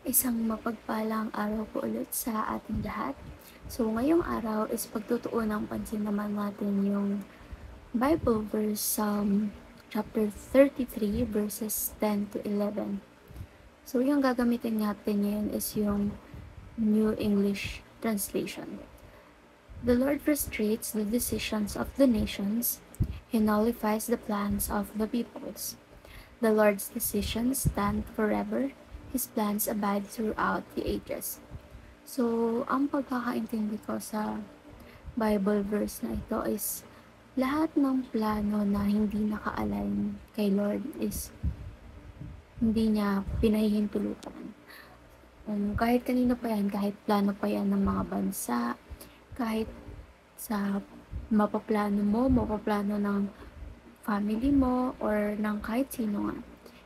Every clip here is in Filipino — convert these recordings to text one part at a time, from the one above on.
Isang mapagpalang araw po ulit sa ating lahat. So, ngayong araw is pagtutuunang pansin naman natin yung Bible verse chapter 33 verses 10 to 11. So, yung gagamitin natin ngayon is yung New English Translation. The Lord frustrates the decisions of the nations. He nullifies the plans of the peoples. The Lord's decisions stand forever. His plans abide throughout the ages. So, ang pagkakaintindi ko sa Bible verse na ito is lahat ng plano na hindi naka-align kay Lord is hindi niya pinahihintulutan. Kahit kanino pa yan, kahit plano pa yan ng mga bansa, kahit sa mapaplano ng family mo, or ng kahit sino nga,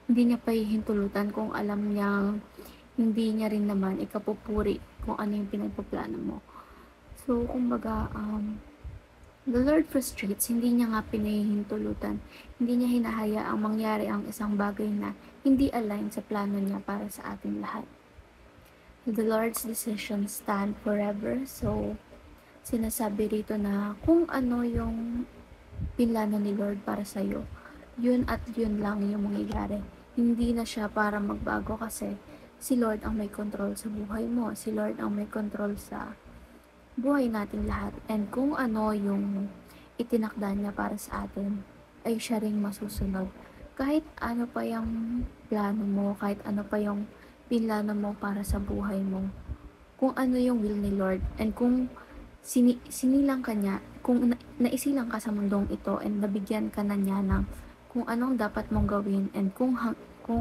hindi niya pahihintulutan kung alam niyang hindi niya rin naman ikapupuri kung ano yung pinagpaplano mo. So, kumbaga, the Lord frustrates, hindi niya nga pinahihintulutan, hindi niya hinahayaang mangyari ang isang bagay na hindi align sa plano niya para sa ating lahat. The Lord's decisions stand forever. So, sinasabi rito na kung ano yung pinlano ni Lord para sa'yo, yun at yun lang yung mangyayari. Hindi na siya para magbago kasi si Lord ang may control sa buhay mo. Si Lord ang may control sa buhay nating lahat. And kung ano yung itinakda niya para sa atin, ay siya ring masusunod. Kahit ano pa yung plano mo, kahit ano pa yung pinlano mo para sa buhay mo, kung ano yung will ni Lord, and kung sinilang ka niya, kung naisilang ka sa mundong ito and nabigyan ka na niya ng kung anong dapat mong gawin and kung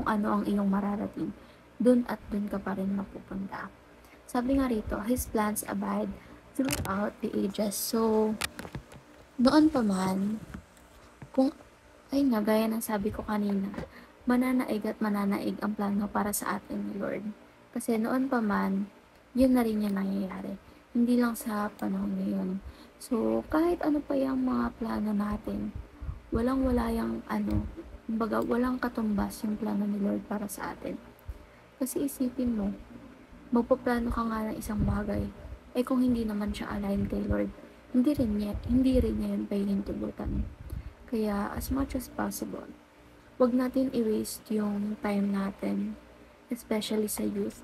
ano ang iyong mararating, dun at dun ka pa rin mapupunta. Sabi nga rito, His plans abide throughout the ages. So, noon pa man, kung, ay nga, gaya ng sabi ko kanina, mananaig at mananaig ang plano para sa atin ni Lord. Kasi noon pa man, yun na rin yung nangyayari. Hindi lang sa panahon ngayon. So, kahit ano pa yung mga plano natin, walang-wala yung kumbaga, walang katumbas yung plano ni Lord para sa atin. Kasi isipin mo, magpaplano ka nga ng isang bagay, eh kung hindi naman siya align kay Lord, hindi rin niya yun pahihintulutan. Kaya, as much as possible, wag natin i-waste yung time natin, especially sa youth,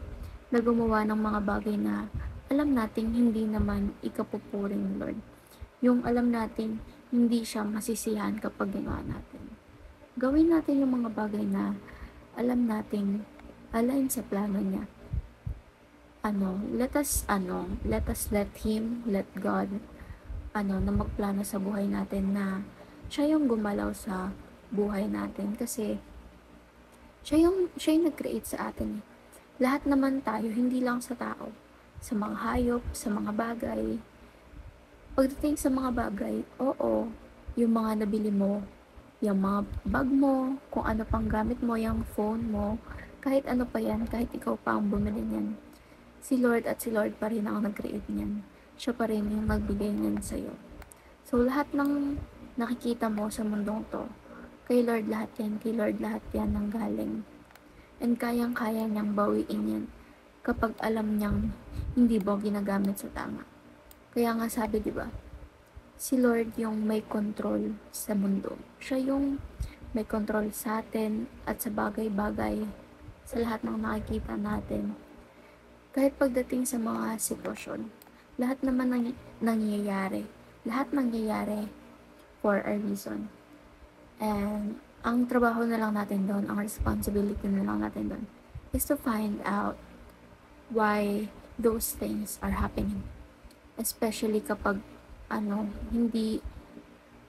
na gumawa ng mga bagay na alam nating hindi naman ikapupuri ni Lord. Yung alam nating hindi siya masisihan kapag ginawa natin. Gawin natin yung mga bagay na alam nating align sa plano niya. Let Him, let God, na magplano sa buhay natin na siya yung gumalaw sa buhay natin kasi siya yung nag-create sa atin. Lahat naman tayo, hindi lang sa tao, sa mga hayop, sa mga bagay. Pagdating sa mga bagay, oo, yung mga nabili mo, yung mga bag mo, kung ano pang gamit mo, yung phone mo, kahit ano pa yan, kahit ikaw pa ang bumili niyan, si Lord pa rin ang nag-create niyan. Siya pa rin yung nagbigay niyan sa'yo. So, lahat ng nakikita mo sa mundong to, kay Lord lahat yan ng galing. And kayang-kaya niyang bawiin yan kapag alam niyang hindi mo ginagamit sa tama. Kaya nga sabi, di ba? Si Lord yung may control sa mundo. Siya yung may control sa atin at sa bagay-bagay, sa lahat ng nakikita natin. Kahit pagdating sa mga sitwasyon, lahat naman nangyayari for a reason. And ang trabaho na lang natin doon, ang responsibility na lang natin doon, is to find out why those things are happening. Especially kapag hindi,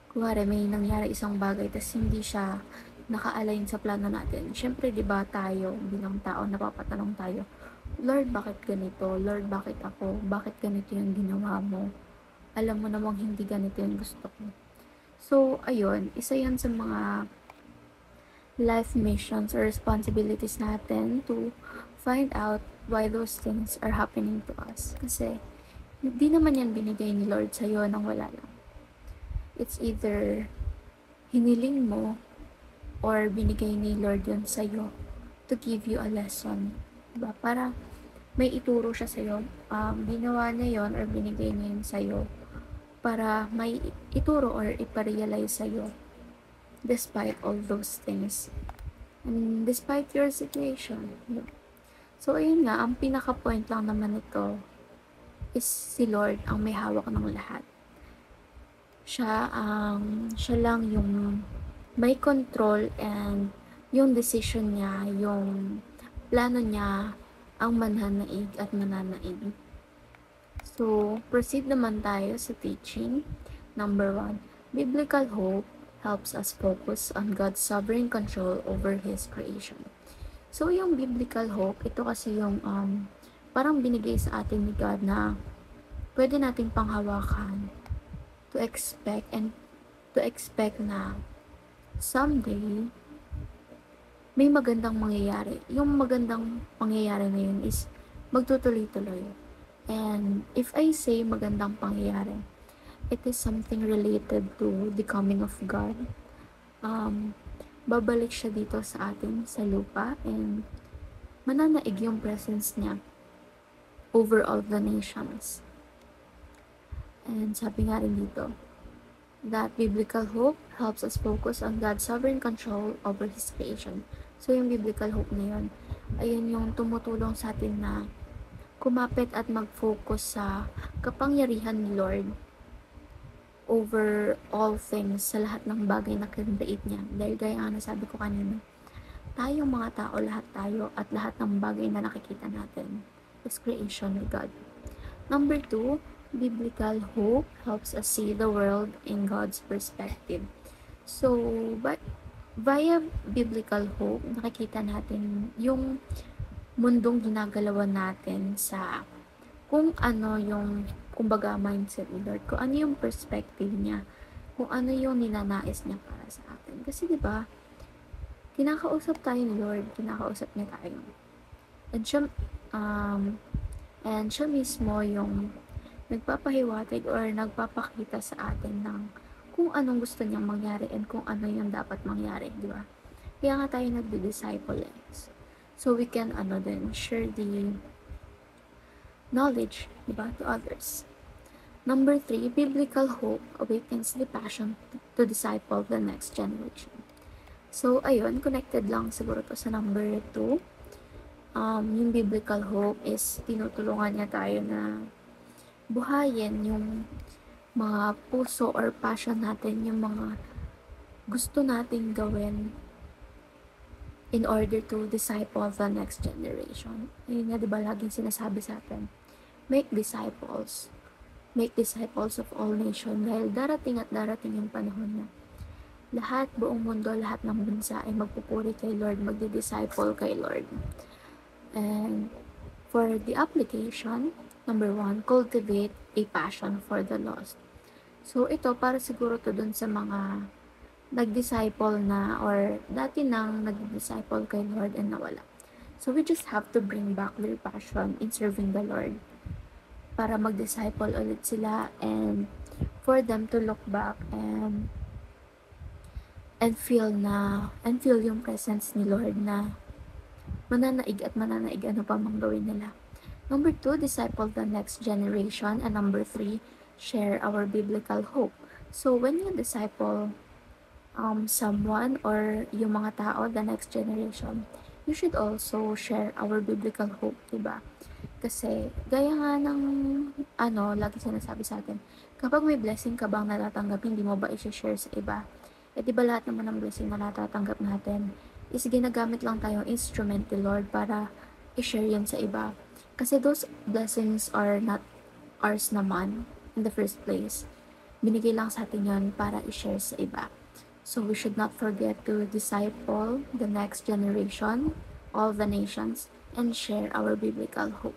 kuwari may nangyari isang bagay tas hindi siya naka-align sa plano natin. Syempre, di ba tayo bilang tao napapatanong tayo, Lord, bakit ganito? Lord, bakit ako? Bakit ganito yung ginawa mo? Alam mo namang hindi ganito yung gusto ko. So, ayun, isa yan sa mga life missions or responsibilities natin to find out why those things are happening to us. Kasi, hindi naman yan binigay ni Lord sa'yo nang wala lang. It's either hiniling mo or binigay ni Lord yun sa'yo to give you a lesson diba? Para may ituro siya sa'yo. Ginawa niya yon or binigay niya yun sa'yo para may ituro or iparealize sa'yo despite all those things. And despite your situation. So, ayun nga, ang pinaka-point lang naman nito is si Lord ang may hawak ng lahat. Siya lang yung may control, and yung decision niya, yung plano niya ang mananaig at mananaig. So, proceed naman tayo sa teaching. Number 1, biblical hope helps us focus on God's sovereign control over His creation. So, yung biblical hope, ito kasi yung parang binigay sa atin ni God na pwede nating panghawakan to expect na someday may magandang mangyayari. Yung magandang pangyayari na yun is magtutuloy-tuloy. And if I say magandang pangyayari, it is something related to the coming of God. Babalik siya dito sa atin sa lupa, and mananaig yung presence niya over all the nations. And sabi nga rin dito, that biblical hope helps us focus on God's sovereign control over His creation. So, yung biblical hope na yun, ayun yung tumutulong sa atin na kumapit at mag-focus sa kapangyarihan ni Lord over all things, sa lahat ng bagay na kinreate niya. Dahil gaya nga nasabi ko kanina, tayong mga tao, lahat tayo, at lahat ng bagay na nakikita natin is creation of God. Number 2, biblical hope helps us see the world in God's perspective. So, via biblical hope, nakikita natin yung mundong ginagalawan natin sa kung ano yung, kumbaga, mindset ni Lord, kung ano yung perspective niya, kung ano yung ninanais niya para sa atin. Kasi diba, kinakausap tayo ni Lord, kinakausap niya tayo. And siya mismo yung nagpapahiwatig or nagpapakita sa atin ng kung anong gusto niyang mangyari and kung ano yung dapat mangyari, di ba? Kaya nga tayo nagdi-disciple so we can share the knowledge, di ba, to others. Number 3, biblical hope awakens the passion to disciple the next generation. So, ayun, connected lang siguro to sa number 2. Yung biblical hope is tinutulungan niya tayo na buhayin yung mga puso or passion natin, yung mga gusto nating gawin in order to disciple the next generation. Ayun nga, diba, laging sinasabi sa atin, make disciples of all nations, dahil darating at darating yung panahon na lahat, buong mundo, lahat ng bansa ay magpupuri kay Lord, magdi-disciple kay Lord. And for the application, number 1, cultivate a passion for the lost. So, ito, para siguro to dun sa mga nag-disciple na or dati nang nag-disciple kay Lord and nawala. So, we just have to bring back their passion in serving the Lord para mag-disciple ulit sila, and for them to look back and feel yung presence ni Lord na mananaig at mananaig ano pa mang gawin nila. Number 2, disciple the next generation. And number 3, share our biblical hope. So, when you disciple someone or yung mga tao, the next generation, you should also share our biblical hope, diba? Kasi, gaya nga ng, lagi sinasabi sa atin, kapag may blessing ka bang natatanggap, hindi mo ba i-share sa iba? Eh, diba lahat naman ng blessing na natatanggap natin is ginagamit lang tayong instrument ni Lord para i-share yan sa iba. Kasi those blessings are not ours naman in the first place. Binigay lang sa atin yun para i-share sa iba. So we should not forget to disciple the next generation, all the nations, and share our biblical hope.